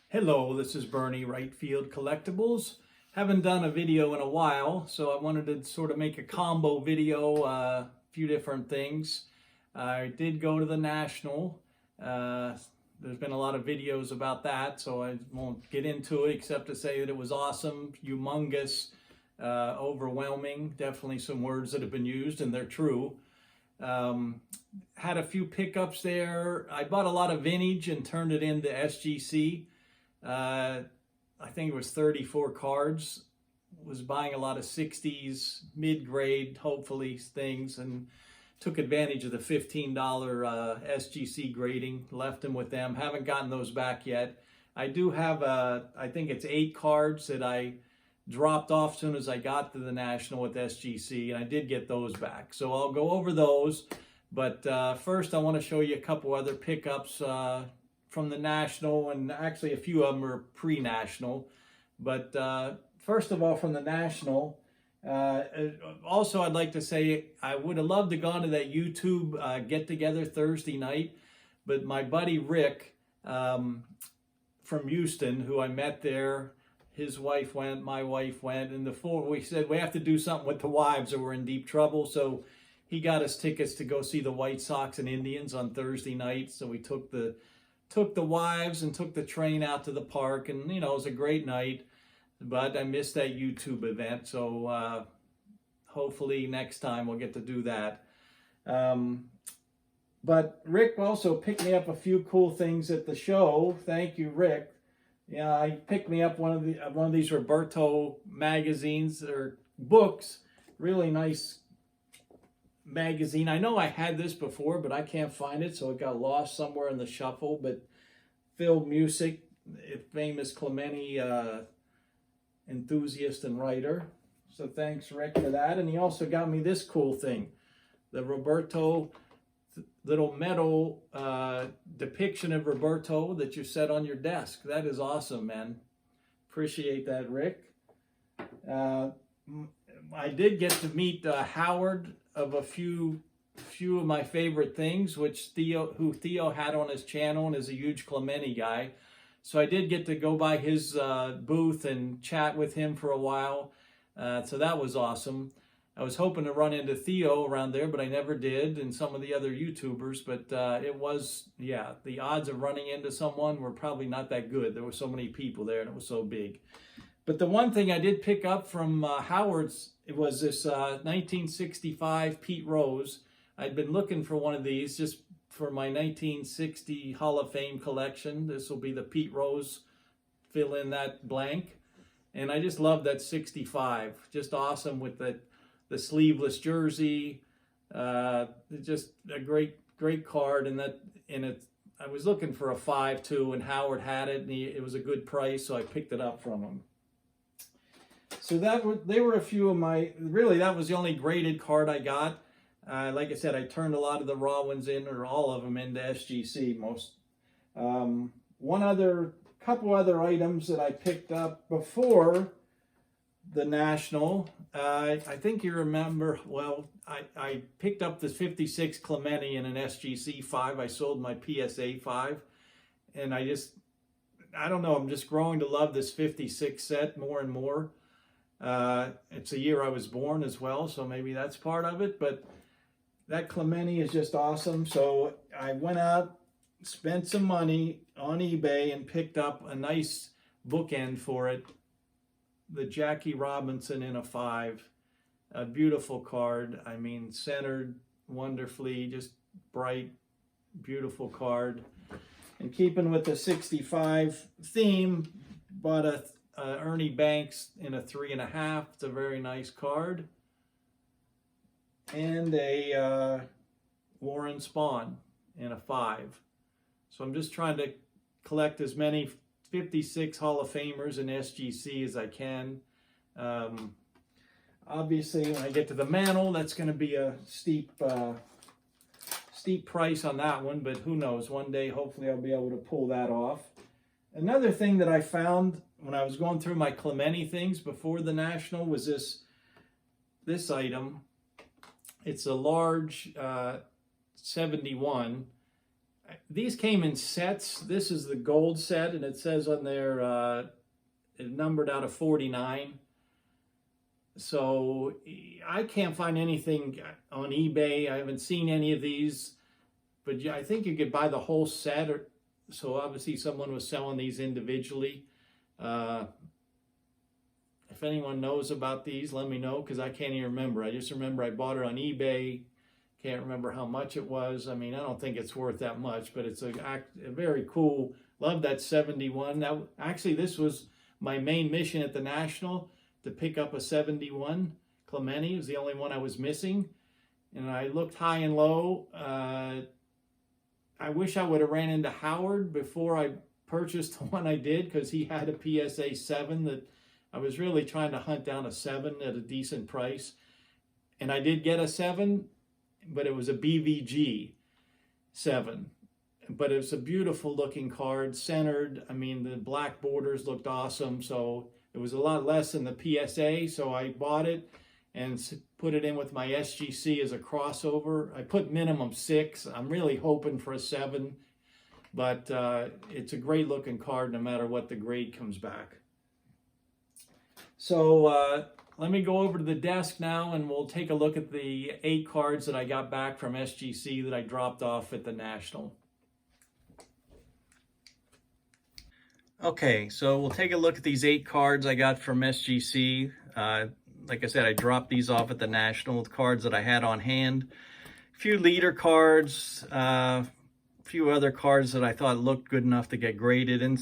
Hello, this is Bernie, Right Field Collectibles. Haven't done a video in a while, so I wanted to sort of make a combo video, a few different things. I did go to the National. There's been a lot of videos about that, so I won't get into it except to say that it was awesome, humongous, overwhelming. Definitely some words that have been used, and they're true. Had a few pickups there. I bought a lot of vintage and turned it into SGC. I think it was 34 cards. Was buying a lot of 60s, mid-grade, hopefully, things, and took advantage of the $15 SGC grading. Left them with them. Haven't gotten those back yet. I do have, I think it's 8 cards that I dropped off as soon as I got to the National with SGC, and I did get those back. So I'll go over those. But first, I want to show you a couple other pickups from the National, and actually a few of them are pre-National. But first of all, from the National, also I'd like to say I would have loved to gone to that YouTube get-together Thursday night, but my buddy Rick from Houston, who I met there, his wife went, my wife went, and we said we have to do something with the wives or we're in deep trouble. So he got us tickets to go see the White Sox and Indians on Thursday night. So we took the wives and took the train out to the park, and it was a great night. But I missed that YouTube event, so hopefully next time we'll get to do that. But Rick also picked me up a few cool things at the show. Thank you, Rick. Yeah, I picked me up one of these Roberto magazines or books. Really nice magazine. I know I had this before, but I can't find it, so it got lost somewhere in the shuffle. But Film Music, a famous Clemente enthusiast and writer. So thanks, Rick, for that. And he also got me this cool thing, the Roberto little metal depiction of Roberto that you set on your desk. That is awesome, man. Appreciate that, Rick. I did get to meet Howard of a few of my favorite things, which Theo had on his channel and is a huge Clemente guy. So I did get to go by his booth and chat with him for a while. So that was awesome. I was hoping to run into Theo around there, but I never did, and some of the other YouTubers. But it was, yeah, the odds of running into someone were probably not that good. There were so many people there, and it was so big. But the one thing I did pick up from Howard's, it was this 1965 Pete Rose. I'd been looking for one of these just for my 1960 Hall of Fame collection. This will be the Pete Rose, fill in that blank. And I just love that 65. Just awesome with the sleeveless jersey. Just a great card. And I was looking for a 5 too, and Howard had it, and it was a good price, so I picked it up from him. So they were a few of my, really that was the only graded card I got. Like I said, I turned a lot of the raw ones in, or all of them, into SGC most. Couple other items that I picked up before the National. I think you remember, well, I picked up this 56 Clemente in an SGC 5. I sold my PSA 5, and I don't know, I'm just growing to love this 56 set more and more. It's a year I was born as well, so maybe that's part of it, but that Clemente is just awesome. So I went out, spent some money on eBay, and picked up a nice bookend for it. The Jackie Robinson in a 5. A beautiful card. I mean, centered wonderfully, just bright, beautiful card. And keeping with the 65 theme, bought a Ernie Banks in a 3.5. It's a very nice card. And a Warren Spahn in a 5. So I'm just trying to collect as many 56 Hall of Famers in SGC as I can. Obviously, when I get to the mantle, that's going to be a steep price on that one, but who knows? One day, hopefully, I'll be able to pull that off. Another thing that I found when I was going through my Clemente things before the National was this item. It's a large 71. these came in sets. This is the gold set, and it says on there it numbered out of 49. So I can't find anything on eBay. I haven't seen any of these, but I think you could buy the whole set. So obviously someone was selling these individually. If anyone knows about these, let me know, because I can't even remember. I just remember I bought it on eBay. Can't remember how much it was. I mean, I don't think it's worth that much, but it's a very cool. Love that 71. Now, actually, this was my main mission at the National, to pick up a 71 Clemente. It was the only one I was missing, and I looked high and low. I wish I would have ran into Howard before I purchased the one I did, because he had a PSA 7 that I was really trying to hunt down a 7 at a decent price, and I did get a 7, but it was a BVG 7. But it was a beautiful looking card, centered. I mean, the black borders looked awesome, so it was a lot less than the PSA, so I bought it and put it in with my SGC as a crossover. I put minimum 6. I'm really hoping for a 7, but it's a great looking card no matter what the grade comes back. So let me go over to the desk now, and we'll take a look at the 8 cards that I got back from SGC that I dropped off at the National. Okay, so we'll take a look at these 8 cards I got from SGC. Like I said, I dropped these off at the National, the cards that I had on hand. A few leader cards, a few other cards that I thought looked good enough to get graded, and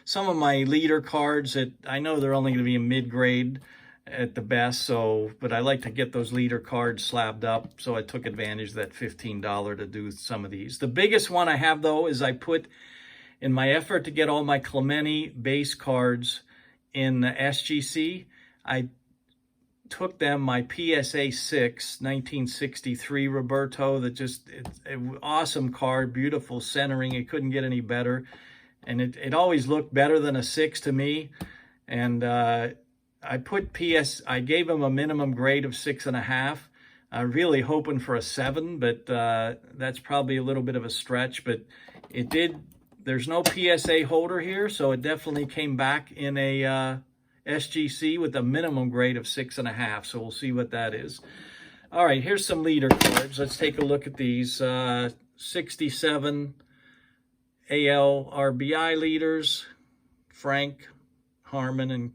some of my leader cards that I know they're only going to be a mid-grade at the best, but I like to get those leader cards slabbed up, so I took advantage of that $15 to do some of these. The biggest one I have, though, is I put, in my effort to get all my Clemente base cards in the SGC, I took them, my PSA 6 1963 Roberto, that just, it's an awesome card, beautiful centering, it couldn't get any better, and it always looked better than a 6 to me. And I gave him a minimum grade of 6.5. I'm really hoping for a 7, but that's probably a little bit of a stretch, but it did. There's no PSA holder here, so it definitely came back in a SGC with a minimum grade of 6.5, so we'll see what that is. All right, here's some leader cards. Let's take a look at these. 67 AL RBI leaders, Frank, Harmon, and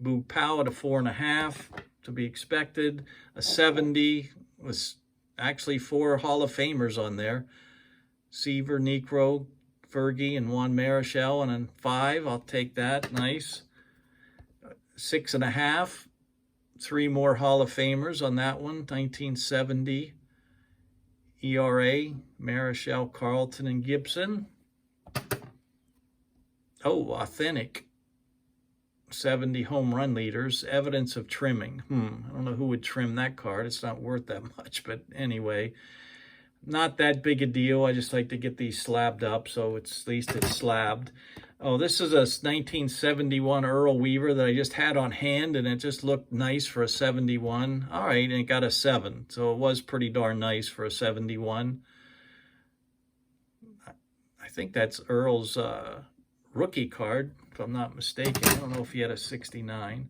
Boog Powell at a 4.5, to be expected. A 70 was actually 4 Hall of Famers on there. Seaver, Necro, Fergie, and Juan Marichal, and then 5, I'll take that, nice. 6.5, 3 more Hall of Famers on that one. 1970 ERA, Marichal, Carlton, and Gibson. Oh, authentic 70 home run leaders, evidence of trimming. I don't know who would trim that card. It's not worth that much, but anyway, not that big a deal. I just like to get these slabbed up, so at least it's slabbed. Oh, this is a 1971 Earl Weaver that I just had on hand, and it just looked nice for a 71. All right, and it got a 7, so it was pretty darn nice for a 71. I think that's Earl's rookie card, if I'm not mistaken. I don't know if he had a 69.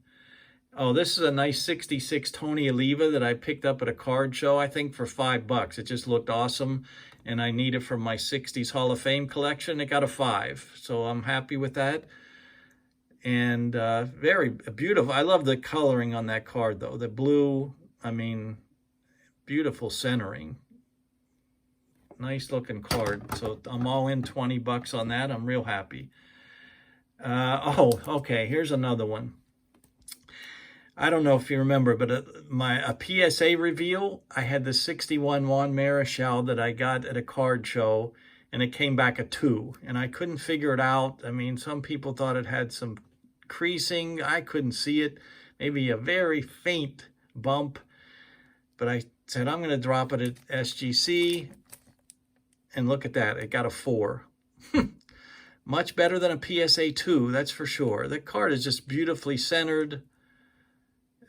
Oh, this is a nice 66 Tony Oliva that I picked up at a card show, I think for $5. It just looked awesome, and I need it for my 60s Hall of Fame collection. It got a 5, so I'm happy with that. And very beautiful. I love the coloring on that card, though. The blue, I mean, beautiful centering. Nice looking card. So I'm all in $20 on that. I'm real happy. Oh, okay, here's another one. I don't know if you remember, but a PSA reveal, I had the 61 Juan Marichal that I got at a card show, and it came back a 2, and I couldn't figure it out. I mean, some people thought it had some creasing. I couldn't see it. Maybe a very faint bump, but I said, I'm going to drop it at SGC, and look at that. It got a 4. Much better than a PSA 2, that's for sure. The card is just beautifully centered.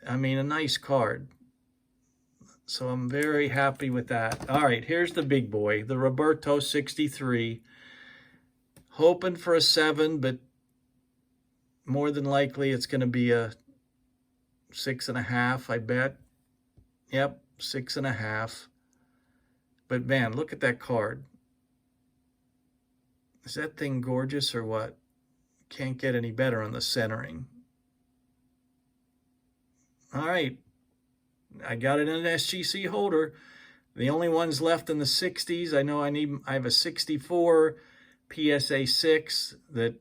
I mean, a nice card. So I'm very happy with that. All right, here's the big boy, the Roberto 63. Hoping for a 7, but more than likely it's going to be a 6.5, I bet. Yep, 6.5. But man, look at that card. Is that thing gorgeous or what? Can't get any better on the centering. All right, I got it in an SGC holder. The only ones left in the 60s. I know I have a 64 PSA 6 that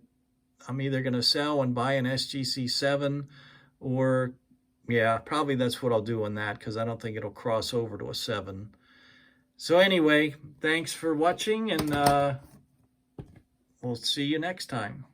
I'm either going to sell and buy an SGC 7, or yeah, probably that's what I'll do on that, because I don't think it'll cross over to a 7. So anyway, thanks for watching, and we'll see you next time.